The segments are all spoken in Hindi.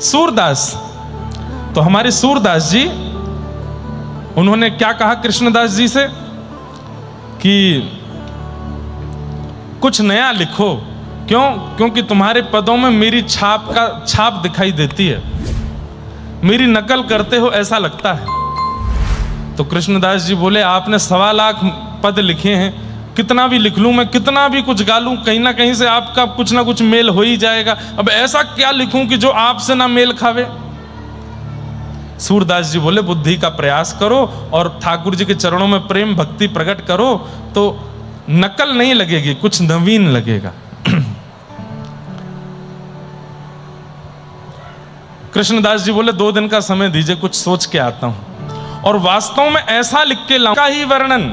सूरदास। तो हमारे सूरदास जी, उन्होंने क्या कहा कृष्णदास जी से कि कुछ नया लिखो। क्यों? क्योंकि तुम्हारे पदों में मेरी छाप दिखाई देती है, मेरी नकल करते हो ऐसा लगता है। तो कृष्णदास जी बोले, आपने 1.25 लाख पद लिखे हैं, कितना भी लिख लूं मैं, कितना भी कुछ गा लूं, कहीं ना कहीं से आपका कुछ ना कुछ मेल हो ही जाएगा। अब ऐसा क्या लिखूं कि जो आपसे ना मेल खावे। सूरदास जी बोले, बुद्धि का प्रयास करो और ठाकुर जी के चरणों में प्रेम भक्ति प्रकट करो, तो नकल नहीं लगेगी, कुछ नवीन लगेगा। कृष्णदास जी बोले, 2 दिन का समय दीजिए, कुछ सोच के आता हूं। और वास्तव में ऐसा लिख के लाऊंगा ही वर्णन,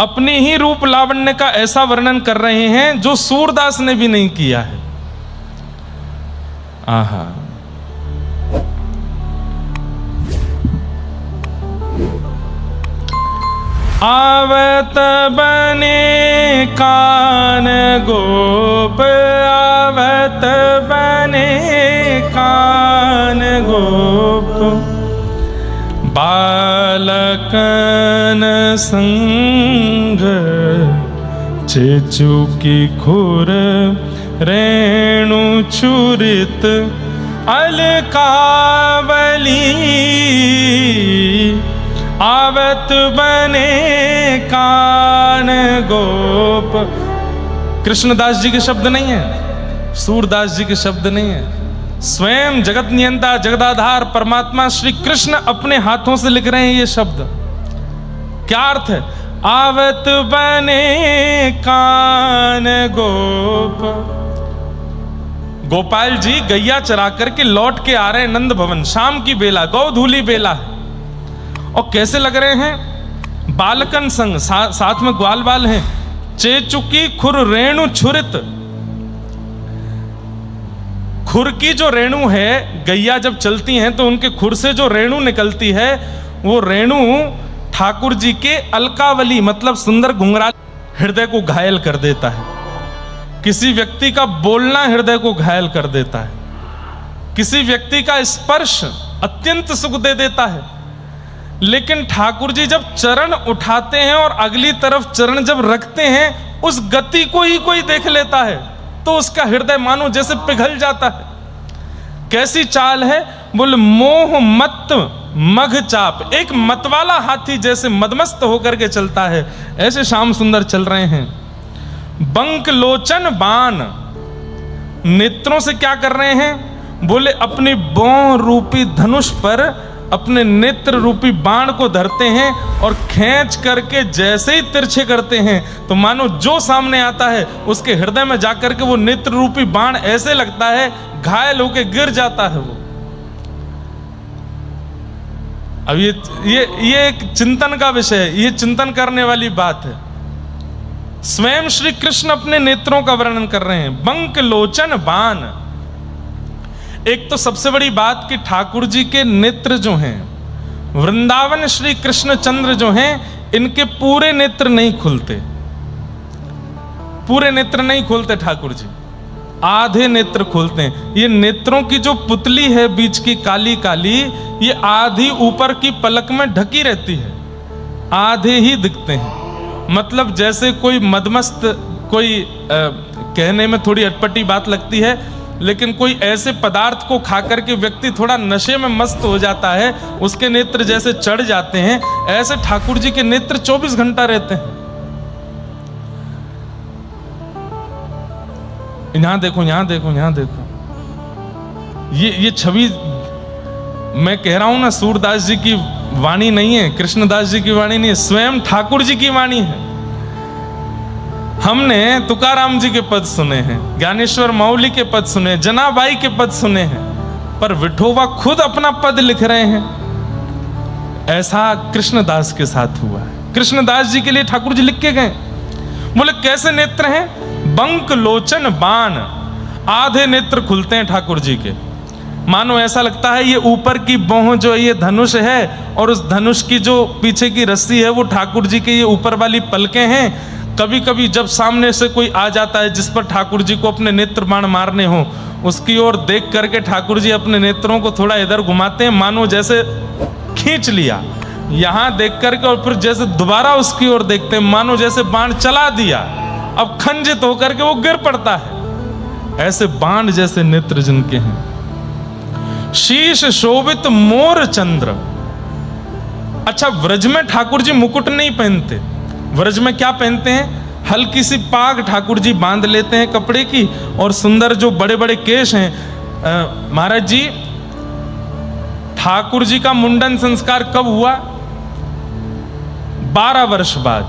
अपने ही रूप लावण्य का ऐसा वर्णन कर रहे हैं जो सूरदास ने भी नहीं किया है। आहा, आवत बने कान गोप, आवत बने कान गोप, बालकन संग चेचुकी खुर रेणु चुरित अलकावली, आवत बने कान गोप। कृष्णदास जी के शब्द नहीं है, सूरदास जी के शब्द नहीं है, स्वयं जगत नियंता जगदाधार परमात्मा श्री कृष्ण अपने हाथों से लिख रहे हैं ये शब्द। क्या अर्थ है? आवत बने कान गोप। गोपाल जी गैया चरा करके लौट के आ रहे हैं नंद भवन, शाम की बेला, गौधूली बेला है, और कैसे लग रहे हैं? बालकन संग, साथ में ग्वाल बाल हैं। चेचुकी खुर रेणु छुरित, खुर की जो रेणु है, गैया जब चलती हैं तो उनके खुर से जो रेणु निकलती है, वो रेणु ठाकुर जी के अलकावली मतलब सुंदर घुंघराल हृदय को घायल कर देता है। किसी व्यक्ति का बोलना हृदय को घायल कर देता है, किसी व्यक्ति का स्पर्श अत्यंत सुख दे देता है। लेकिन ठाकुर जी जब चरण उठाते हैं और अगली तरफ चरण जब रखते हैं, उस गति को ही कोई देख लेता है तो उसका हृदय मानो जैसे पिघल जाता है। कैसी चाल है? बोले, मोह मत मघ चाप, एक मतवाला हाथी जैसे मदमस्त होकर के चलता है, ऐसे श्याम सुंदर चल रहे हैं। बंक लोचन बाण, नेत्रों से क्या कर रहे हैं? बोले, अपनी बौं रूपी धनुष पर अपने नेत्र रूपी बाण को धरते हैं और खींच करके जैसे ही तिरछे करते हैं तो मानो जो सामने आता है उसके हृदय में जाकर के वो नेत्र रूपी बाण ऐसे लगता है घायल होके गिर जाता है वो। अब ये एक चिंतन का विषय है, ये चिंतन करने वाली बात है। स्वयं श्री कृष्ण अपने नेत्रों का वर्णन कर रहे हैं, बंक लोचन बाण। एक तो सबसे बड़ी बात कि ठाकुर जी के नेत्र जो हैं, वृंदावन श्री कृष्ण चंद्र जो हैं, इनके पूरे नेत्र नहीं खुलते, पूरे नेत्र नहीं खोलते ठाकुर जी, आधे नेत्र खोलते हैं। ये नेत्रों की जो पुतली है बीच की काली काली, ये आधी ऊपर की पलक में ढकी रहती है, आधे ही दिखते हैं। मतलब जैसे कोई मदमस्त, कोई कहने में थोड़ी अटपटी बात लगती है, लेकिन कोई ऐसे पदार्थ को खा करके व्यक्ति थोड़ा नशे में मस्त हो जाता है, उसके नेत्र जैसे चढ़ जाते हैं, ऐसे ठाकुर जी के नेत्र 24 घंटा रहते हैं। यहां देखो, यहां देखो, यहां देखो, ये छवि मैं कह रहा हूं ना, सूरदास जी की वाणी नहीं है, कृष्णदास जी की वाणी नहीं है, स्वयं ठाकुर जी की वाणी है। हमने तुकाराम जी के पद सुने हैं, ज्ञानेश्वर मौली के पद सुने, जनाबाई के पद सुने हैं, पर विठोबा खुद अपना पद लिख रहे हैं। ऐसा कृष्णदास के साथ हुआ है। कृष्णदास जी के लिए ठाकुर जी लिख के गए। बोले, कैसे नेत्र हैं? बंक लोचन बाण, आधे नेत्र खुलते हैं ठाकुर जी के, मानो ऐसा लगता है ये ऊपर की बौं जो ये धनुष है और उस धनुष की जो पीछे की रस्सी है वो ठाकुर जी के ये ऊपर वाली पलकें हैं। कभी कभी जब सामने से कोई आ जाता है जिस पर ठाकुर जी को अपने नेत्र बाण मारने हो, उसकी ओर देख करके ठाकुर जी अपने नेत्रों को थोड़ा इधर घुमाते हैं, मानो जैसे खींच लिया, यहां देख करके, और फिर जैसे दोबारा उसकी ओर देखते हैं मानो जैसे बाण चला दिया, अब खंजित होकर के वो गिर पड़ता है। ऐसे बाण जैसे नेत्र जिनके हैं। शीश शोभित मोर चंद्र। अच्छा, व्रज में ठाकुर जी मुकुट नहीं पहनते, व्रज में क्या पहनते हैं? हल्की सी पाग ठाकुर जी बांध लेते हैं कपड़े की, और सुंदर जो बड़े बड़े केश हैं। महाराज जी, ठाकुर जी का मुंडन संस्कार कब हुआ? 12 वर्ष बाद।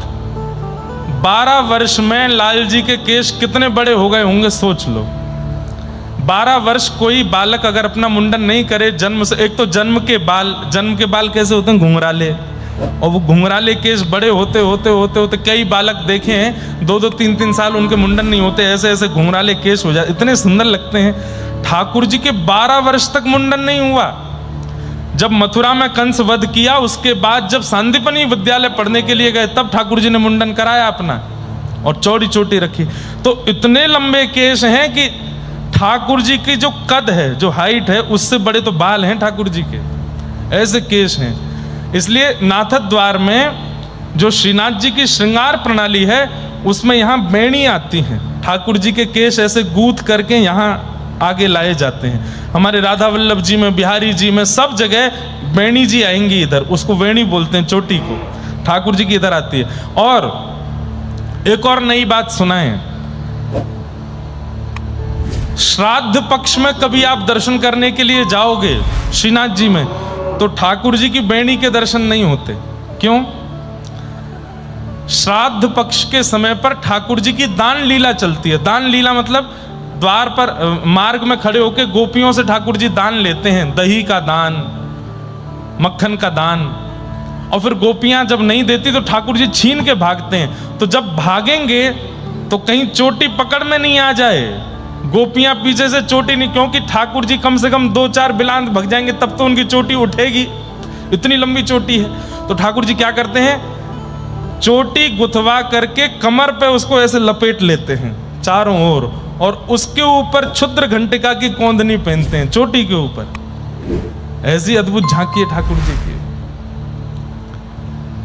12 वर्ष में लाल जी के केश कितने बड़े हो गए होंगे, सोच लो। 12 वर्ष कोई बालक अगर अपना मुंडन नहीं करे जन्म से, एक तो जन्म के बाल कैसे होते हैं? घुंघराले, और वो घुंघराले केश बड़े होते होते होते होते कई बालक देखे हैं 2-2 3-3 साल उनके मुंडन नहीं होते, ऐसे ऐसे घुंघराले केश हो जाते, इतने सुंदर लगते हैं। ठाकुर जी के 12 वर्ष तक मुंडन नहीं हुआ। जब मथुरा में कंस वध किया, उसके बाद जब सांदीपनि विद्यालय पढ़ने के लिए गए, तब ठाकुर जी ने मुंडन कराया अपना, और चौड़ी चोटी रखी। तो इतने लंबे केश हैं कि ठाकुर जी की जो कद है, जो हाइट है, उससे बड़े तो बाल हैं ठाकुर जी के, ऐसे केश हैं। इसलिए नाथक द्वार में जो श्रीनाथ जी की श्रृंगार प्रणाली है, उसमें यहाँ बेणी आती हैं, ठाकुर जी के केश ऐसे गूंथ करके यहाँ आगे लाए जाते हैं। हमारे राधा वल्लभ जी में, बिहारी जी में, सब जगह बेणी जी आएंगी इधर, उसको वेणी बोलते हैं चोटी को, ठाकुर जी की इधर आती है। और एक और नई बात सुनाएं, श्राद्ध पक्ष में कभी आप दर्शन करने के लिए जाओगे श्रीनाथ जी में, तो ठाकुर जी की बेणी के दर्शन नहीं होते। क्यों? श्राद्ध पक्ष के समय पर ठाकुर जी की दान लीला चलती है। दान लीला मतलब द्वार पर मार्ग में खड़े होकर गोपियों से ठाकुर जी दान लेते हैं, दही का दान, मक्खन का दान, और फिर गोपियां जब नहीं देती तो ठाकुर जी छीन के भागते हैं। तो जब भागेंगे तो कहीं चोटी पकड़ में नहीं आ जाए, गोपियां पीछे से चोटी नहीं, क्योंकि ठाकुर जी कम से कम 2-4 बिलांत भग जाएंगे तब तो उनकी चोटी उठेगी, इतनी लंबी चोटी है। तो ठाकुर जी क्या करते हैं, चोटी गुथवा करके कमर पे उसको ऐसे लपेट लेते हैं चारों ओर, और उसके ऊपर क्षुद्र घंटिका की कोंदनी पहनते हैं चोटी के ऊपर। ऐसी अद्भुत झांकी है ठाकुर जी की,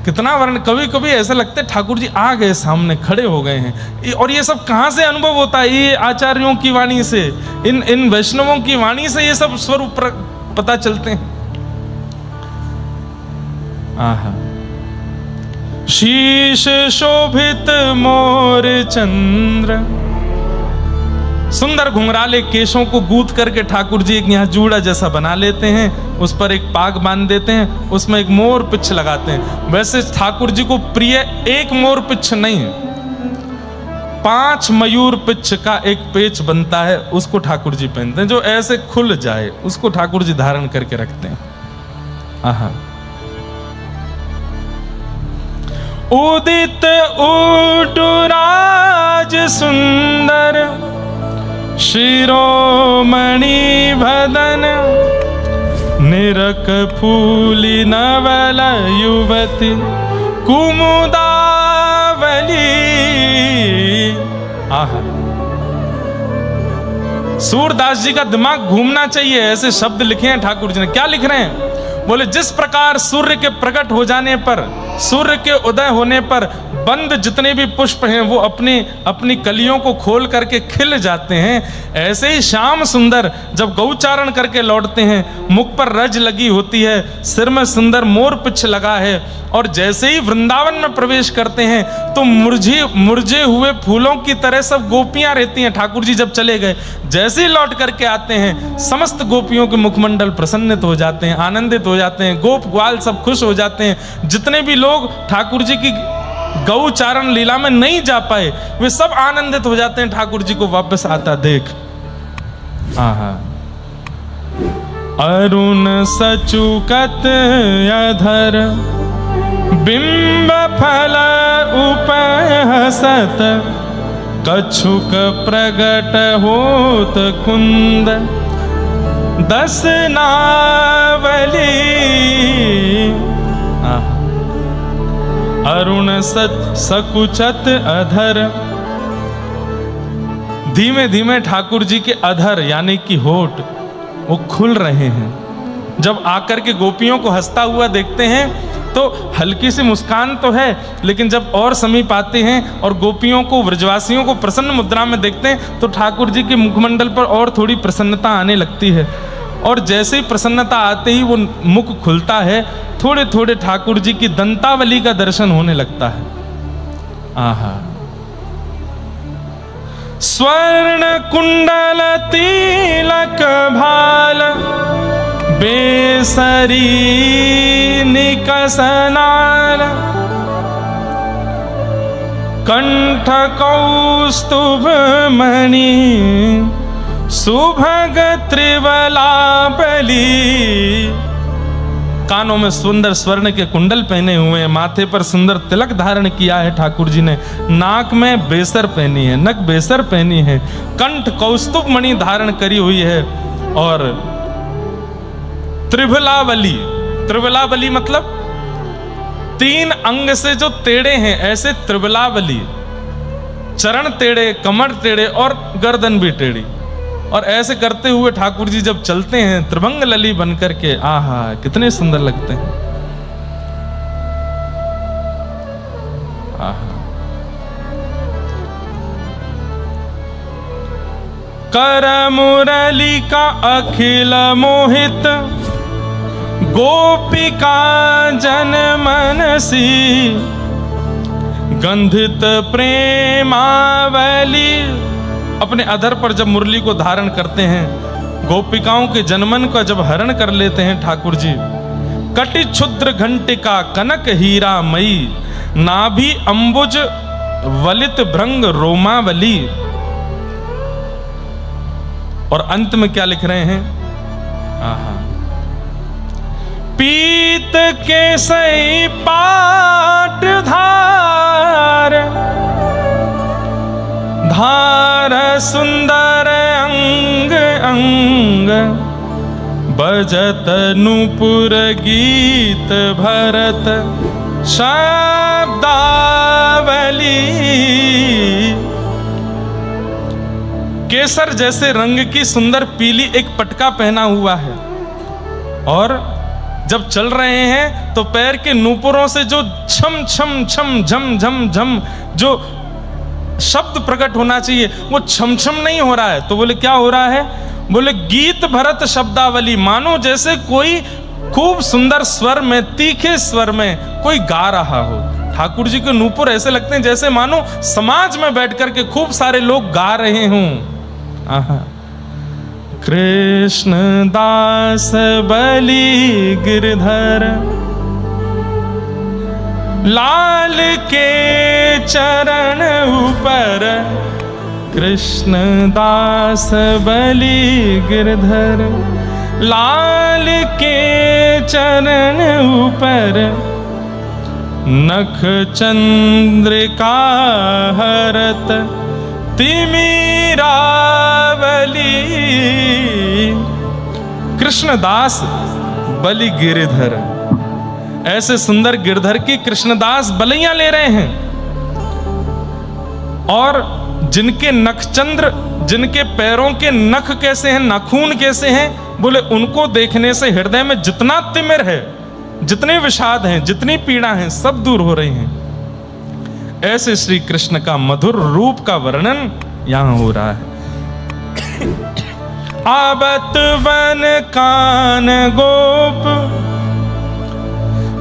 कितना वर्ण। कभी कभी ऐसा लगता है ठाकुर जी आ गए, सामने खड़े हो गए हैं। और ये सब कहां से अनुभव होता है? ये आचार्यों की वाणी से, इन वैष्णवों की वाणी से ये सब स्वरूप पता चलते हैं। आहा, शीश शोभित मोर चंद्र। सुंदर घुंघराले केशों को गूंथ करके ठाकुर जी एक यहाँ जूड़ा जैसा बना लेते हैं, उस पर एक पाग बांध देते हैं, उसमें एक मोर पिच्छ लगाते हैं। वैसे ठाकुर जी को प्रिय एक मोर पिच्छ नहीं, 5 मयूर पिच्छ का एक पेच बनता है, उसको ठाकुर जी पहनते हैं, जो ऐसे खुल जाए उसको ठाकुर जी धारण करके रखते हैं। आहा, उदित उडुराज सुंदर शिरोमणि भदन, निरक फूली नवल युवती कुमुदावली। आहा, सूरदास जी का दिमाग घूमना चाहिए, ऐसे शब्द लिखे हैं ठाकुर जी ने। क्या लिख रहे हैं? बोले, जिस प्रकार सूर्य के प्रकट हो जाने पर, सूर्य के उदय होने पर बंद जितने भी पुष्प हैं वो अपनी कलियों को खोल करके खिल जाते हैं, ऐसे ही श्याम सुंदर जब गौचारण करके लौटते हैं, मुख पर रज लगी होती है, सिर में सुंदर मोर पिच्छ लगा है, और जैसे ही वृंदावन में प्रवेश करते हैं तो मुरझे हुए फूलों की तरह सब गोपियां रहती हैं। ठाकुर जी जब चले गए, जैसे ही लौट करके आते हैं, समस्त गोपियों के मुखमंडल प्रसन्नित हो जाते हैं, आनंदित हो जाते हैं, गोप ग्वाल सब खुश हो जाते हैं। जितने भी लोग ठाकुर जी की गौचारण लीला में नहीं जा पाए, वे सब आनंदित हो जाते हैं ठाकुर जी को वापस आता देख। आहा, अरुण सचुकत अधर बिंब फल उपहसत, कछुक प्रगट होत कुंद दस नावली। अरुण सकुचत अधर। धीमे धीमे ठाकुर जी के अधर यानी कि होठ वो खुल रहे हैं। जब आकर के गोपियों को हंसता हुआ देखते हैं तो हल्की सी मुस्कान तो है, लेकिन जब और समीप आते हैं और गोपियों को, व्रजवासियों को प्रसन्न मुद्रा में देखते हैं तो ठाकुर जी के मुखमंडल पर और थोड़ी प्रसन्नता आने लगती है। और जैसे ही प्रसन्नता आते ही वो मुख खुलता है, थोड़े थोड़े ठाकुर जी की दंतावली का दर्शन होने लगता है। आहा, स्वर्ण कुंडल तिलक भाल बेसरी निकसनाल, कंठ कौस्तुभ मणि सुभग त्रिवला बली। कानों में सुंदर स्वर्ण के कुंडल पहने हुए हैं, माथे पर सुंदर तिलक धारण किया है ठाकुर जी ने, नाक में बेसर पहनी है, नक बेसर पहनी है, कंठ कौस्तुभ मणि धारण करी हुई है, और त्रिभुलावली, त्रिभुलावली मतलब 3 अंग से जो टेढ़े हैं ऐसे त्रिभुलावली, चरण टेढ़े, कमर टेढ़े और गर्दन भी टेढ़ी, और ऐसे करते हुए ठाकुर जी जब चलते हैं त्रिभंग लली बन करके, आहा कितने सुंदर लगते हैं। आहा, कर मुरली का अखिल मोहित गोपिका जन मनसी, गंधित प्रेमावली। अपने अधर पर जब मुरली को धारण करते हैं, गोपिकाओं के जनमन का जब हरण कर लेते हैं ठाकुर जी। कटि क्षुद्र घंटिका कनक हीरा मई, नाभि अंबुज वलित भृंग रोमावली। और अंत में क्या लिख रहे हैं? आहा, पीत के सई पाट धार, धार सुंदर अंग अंग, बजत नूपुर गीत भरत शब्दावली। केसर जैसे रंग की सुंदर पीली एक पटका पहना हुआ है, और जब चल रहे हैं तो पैर के नूपुरों से जो छम छम छम झम झम झम जो शब्द प्रकट होना चाहिए वो छम छम नहीं हो रहा है। तो बोले क्या हो रहा है? बोले गीत भरत शब्दावली, मानो जैसे कोई खूब सुंदर स्वर में, तीखे स्वर में कोई गा रहा हो। ठाकुर जी के नूपुर ऐसे लगते हैं जैसे मानो समाज में बैठ करके खूब सारे लोग गा रहे हों। आहा, कृष्ण दास बलि गिरधर, लाल के चरण ऊपर, कृष्ण दास बलि गिरधर, लाल के चरण ऊपर, नख चंद्रिका हरत तिमिरावली। कृष्णदास बलि गिरधर, ऐसे सुंदर गिरधर की कृष्णदास बलियां ले रहे हैं, और जिनके नखचंद्र, जिनके पैरों के नख कैसे हैं, नाखून कैसे हैं, बोले उनको देखने से हृदय में जितना तिमिर है, जितने विषाद हैं, जितनी पीड़ा है, सब दूर हो रही हैं। ऐसे श्री कृष्ण का मधुर रूप का वर्णन यहां हो रहा है। आबत वन कान गोप,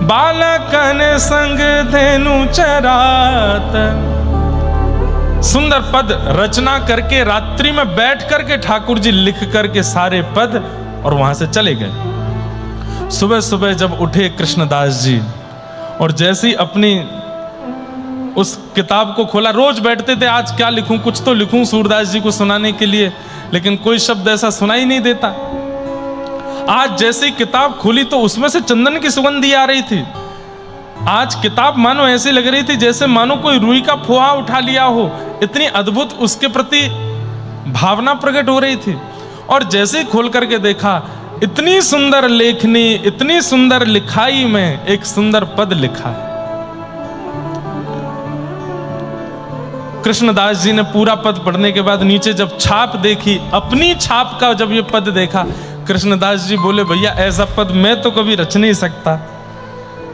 बालकन संग धेनु चरात। सुंदर पद रचना करके रात्रि में बैठ करके ठाकुर जी लिख करके सारे पद, और वहां से चले गए। सुबह सुबह जब उठे कृष्णदास जी, और जैसी अपनी उस किताब को खोला, रोज बैठते थे आज क्या लिखूं, कुछ तो लिखूं सूरदास जी को सुनाने के लिए, लेकिन कोई शब्द ऐसा सुनाई नहीं देता। आज जैसी किताब खोली तो उसमें से चंदन की सुगंधी आ रही थी। आज किताब मानो ऐसी लग रही थी जैसे मानो कोई रुई का फोहा उठा लिया हो, इतनी अद्भुत उसके प्रति भावना प्रकट हो रही थी। और जैसे ही खोल करके देखा, इतनी सुंदर लेखनी, इतनी सुंदर लिखाई में एक सुंदर पद लिखा है। कृष्णदास जी ने पूरा पद पढ़ने के बाद नीचे जब छाप देखी, अपनी छाप का जब ये पद देखा, कृष्णदास जी बोले भैया ऐसा पद मैं तो कभी रच नहीं सकता।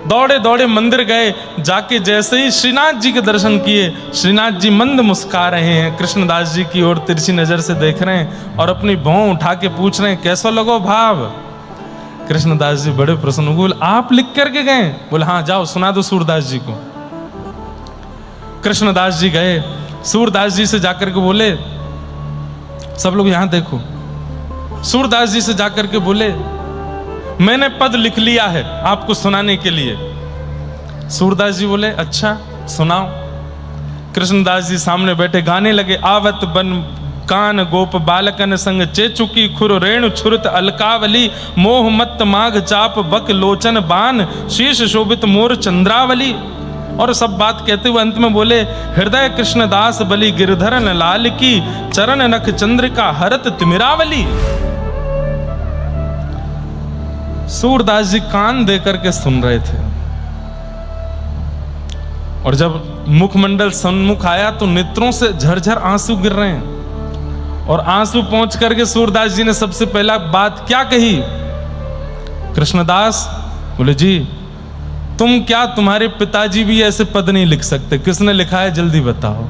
दौड़े दौड़े मंदिर गए, जाके जैसे ही श्रीनाथ जी के दर्शन किए, श्रीनाथ जी मंद मुस्कुरा रहे हैं, कृष्णदास जी की ओर तिरछी नजर से देख रहे हैं और अपनी भौं उठा के पूछ रहे हैं कैसा लगो भाव। कृष्णदास जी बड़े प्रसन्न, बोले आप लिख करके गए? बोले हाँ, जाओ सुना दो सूरदास जी को। कृष्णदास जी गए, सूरदास जी से जाकर के बोले, सब लोग यहां देखो, सूरदास जी से जाकर के बोले मैंने पद लिख लिया है आपको सुनाने के लिए। सूरदास जी बोले अच्छा सुनाओ। कृष्णदास जी सामने बैठे गाने लगे, आवत बन कान गोप बालकन संग चेचुकी खुर रेणु छुरत अलकावली, मोह मत माघ चाप बक लोचन बान, शीश शोभित मोर चंद्रावली। और सब बात कहते हुए अंत में बोले, हृदय कृष्णदास बलि गिरधरन लाल की, चरण नख चंद्रिका हरत तिमिरावली। सूरदास जी कान दे करके सुन रहे थे और जब मुखमंडल सन्मुख आया तो नेत्रों से झरझर आंसू गिर रहे हैं। और आंसू पहुंच करके सूरदास जी ने सबसे पहला बात क्या कही? कृष्णदास बोले जी तुम क्या, तुम्हारे पिताजी भी ऐसे पद नहीं लिख सकते? किसने लिखा है जल्दी बताओ।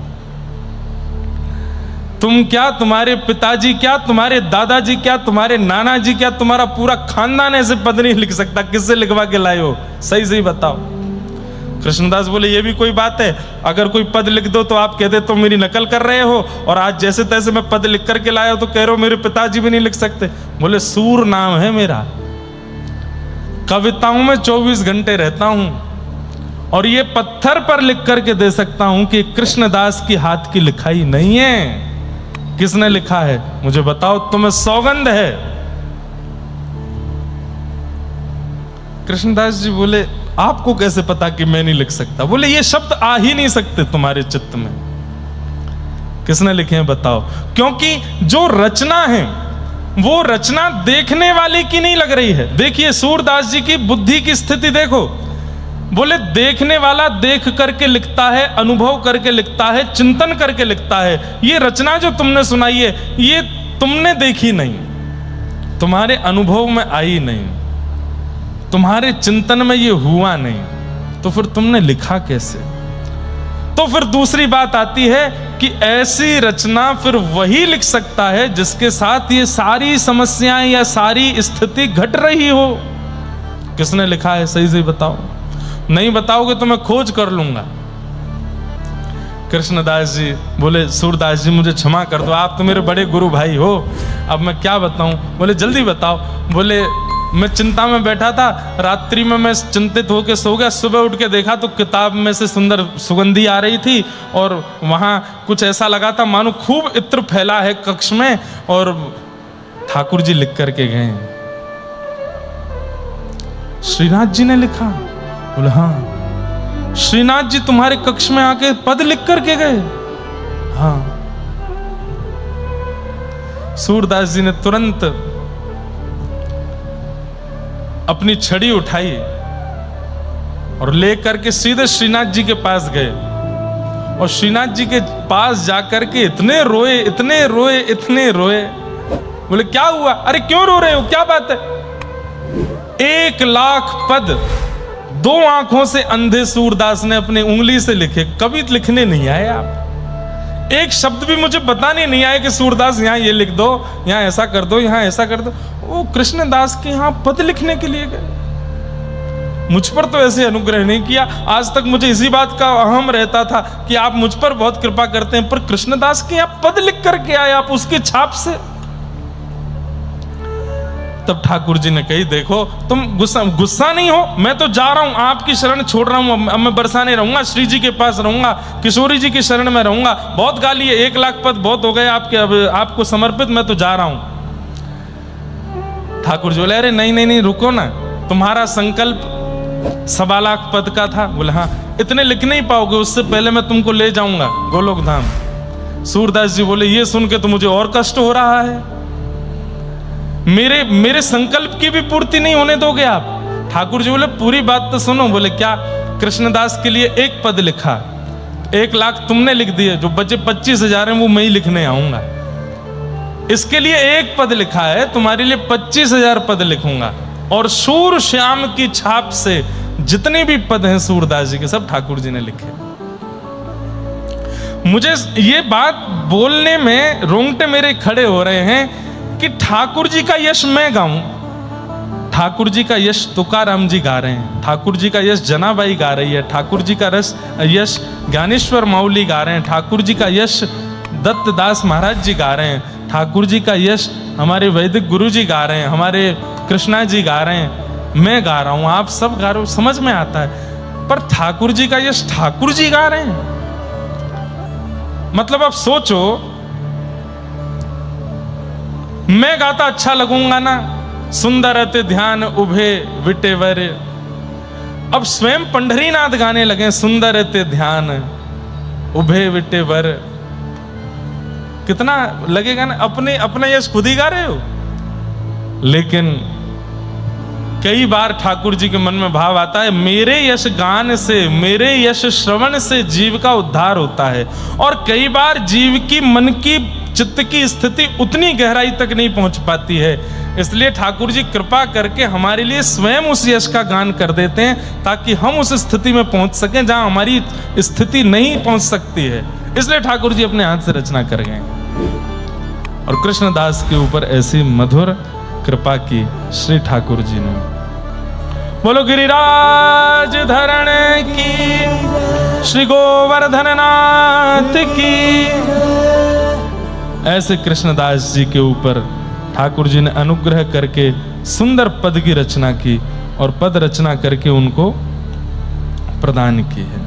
तुम क्या, तुम्हारे पिताजी क्या, तुम्हारे दादाजी क्या, तुम्हारे नाना जी क्या, तुम्हारा पूरा खानदान ऐसे पद नहीं लिख सकता? किससे लिखवा के लाए हो? सही सही बताओ। कृष्णदास बोले ये भी कोई बात है? अगर कोई पद लिख दो तो आप कहते तो मेरी नकल कर रहे हो, और आज जैसे तैसे मैं पद लिख करके लाया हो तो कह रहे हो मेरे पिताजी भी नहीं लिख सकते। बोले सूर नाम है मेरा, कविताओं में 24 घंटे रहता हूं और ये पत्थर पर लिख करके दे सकता हूं कि कृष्णदास की हाथ की लिखाई नहीं है। किसने लिखा है मुझे बताओ, तुम्हें सौगंध है। कृष्णदास जी बोले आपको कैसे पता कि मैं नहीं लिख सकता? बोले ये शब्द आ ही नहीं सकते तुम्हारे चित्त में। किसने लिखे हैं बताओ? क्योंकि जो रचना है वो रचना देखने वाले की नहीं लग रही है। देखिए सूरदास जी की बुद्धि की स्थिति देखो। बोले देखने वाला देख करके लिखता है, अनुभव करके लिखता है, चिंतन करके लिखता है। ये रचना जो तुमने सुनाई है ये तुमने देखी नहीं, तुम्हारे अनुभव में आई नहीं, तुम्हारे चिंतन में ये हुआ नहीं, तो फिर तुमने लिखा कैसे? तो फिर दूसरी बात आती है कि ऐसी रचना फिर वही लिख सकता है जिसके साथ ये सारी समस्याएं या सारी स्थिति घट रही हो। किसने लिखा है सही सही बताओ। नहीं बताओगे तो मैं खोज कर लूंगा। कृष्णदास जी बोले सूरदास जी मुझे क्षमा कर दो, आप तो मेरे बड़े गुरु भाई हो, अब मैं क्या बताऊं? बोले जल्दी बताओ। बोले मैं चिंता में बैठा था, रात्रि में मैं चिंतित होकर सो गया, सुबह उठ के देखा तो किताब में से सुंदर सुगंधी आ रही थी और वहां कुछ ऐसा लगा था मानो खूब इत्र फैला है कक्ष में, और ठाकुर जी लिख करके गए, श्रीनाथ जी ने लिखा। बोले हाँ श्रीनाथ जी तुम्हारे कक्ष में आके पद लिख करके गए? हाँ। सूरदास जी ने तुरंत अपनी छड़ी उठाई और लेकर के सीधे श्रीनाथ जी के पास गए, और श्रीनाथ जी के पास जाकर के इतने रोए इतने रोए इतने रोए। बोले क्या हुआ? अरे क्यों रो रहे हो, क्या बात है? 1,00,000 पद 2 आंखों से अंधे सूरदास ने अपने उंगली से लिखे। कभी लिखने नहीं आए आप, एक शब्द भी मुझे बताने नहीं आए कि सूरदास यहाँ ये लिख दो, यहाँ ऐसा कर दो, यहाँ ऐसा कर दो। वो कृष्णदास के यहाँ पद लिखने के लिए गए। मुझ पर तो ऐसे अनुग्रह नहीं किया। आज तक मुझे इसी बात का अहम रहता था कि आप मुझ पर बहुत कृपा करते हैं, पर कृष्णदास के यहाँ पद लिख करके आए आप उसकी छाप से। तब ठाकुर जी ने कही देखो तुम गुस्सा नहीं हो, मैं तो जा रहा हूं, आपकी शरण छोड़ रहा हूं, अब मैं बरसाने रहूंगा, श्री जी के पास रहूंगा, किशोरी जी की शरण में रहूंगा। बहुत गाली है, 1,00,000 पद बहुत हो गए आपके, अब आपको समर्पित, मैं तो जा रहा हूं। ठाकुर जी बोले अरे नहीं नहीं नहीं रुको ना, तुम्हारा संकल्प 1,25,000 पद का था। बोले हाँ इतने लिख नहीं पाओगे, उससे पहले मैं तुमको ले जाऊंगा गोलोक धाम। सूरदास जी बोले ये सुन के तो मुझे और कष्ट हो रहा है, मेरे संकल्प की भी पूर्ति नहीं होने दोगे आप? ठाकुर जी बोले पूरी बात तो सुनो। बोले क्या? कृष्णदास के लिए 1 पद लिखा, 1 लाख तुमने लिख दिए, जो बचे 25,000 हैं वो मैं ही लिखने आऊंगा। इसके लिए एक पद लिखा है, तुम्हारे लिए 25,000 पद लिखूंगा। और सूर श्याम की छाप से जितने भी पद हैं सूरदास जी के, सब ठाकुर जी ने लिखे। मुझे ये बात बोलने में रोंगटे मेरे खड़े हो रहे हैं कि ठाकुर जी का यश मैं गाऊं। ठाकुर जी का यश तुकाराम जी गा रहे हैं, ठाकुर जी का यश जनाबाई गा रही है, ठाकुर जी का यश ज्ञानेश्वर माउली गा रहे हैं, ठाकुर जी का यश दत्तदास महाराज जी गा रहे हैं, ठाकुर जी का यश हमारे वैदिक गुरु जी गा रहे हैं, हमारे कृष्णा जी गा रहे हैं, मैं गा रहा हूं, आप सब गा रहे हो, समझ में आता है। पर ठाकुर जी का यश ठाकुर जी गा रहे हैं, मतलब अब सोचो, मैं गाता अच्छा लगूंगा ना, सुंदरत ध्यान उभे विटेवर। अब स्वयं पंढरीनाथ गाने लगे, सुंदरत ध्यान उभे विटेवर, कितना लगेगा ना, अपने यश खुद ही गा रहे हो। लेकिन कई बार ठाकुर जी के मन में भाव आता है, मेरे यश गान से, मेरे यश श्रवण से जीव का उद्धार होता है। और कई बार जीव की मन की चित्त की स्थिति उतनी गहराई तक नहीं पहुंच पाती है, इसलिए ठाकुर जी कृपा करके हमारे लिए स्वयं उस यश का गान कर देते हैं, ताकि हम उस स्थिति में पहुंच सकें जहां हमारी स्थिति नहीं पहुंच सकती है। इसलिए ठाकुर जी अपने हाथ से रचना कर गए और कृष्णदास के ऊपर ऐसी मधुर कृपा की श्री ठाकुर जी ने। बोलो गिरिराज धरण की, श्री गोवर्धन नाथ की। ऐसे कृष्णदास जी के ऊपर ठाकुर जी ने अनुग्रह करके सुंदर पद की रचना की और पद रचना करके उनको प्रदान की है।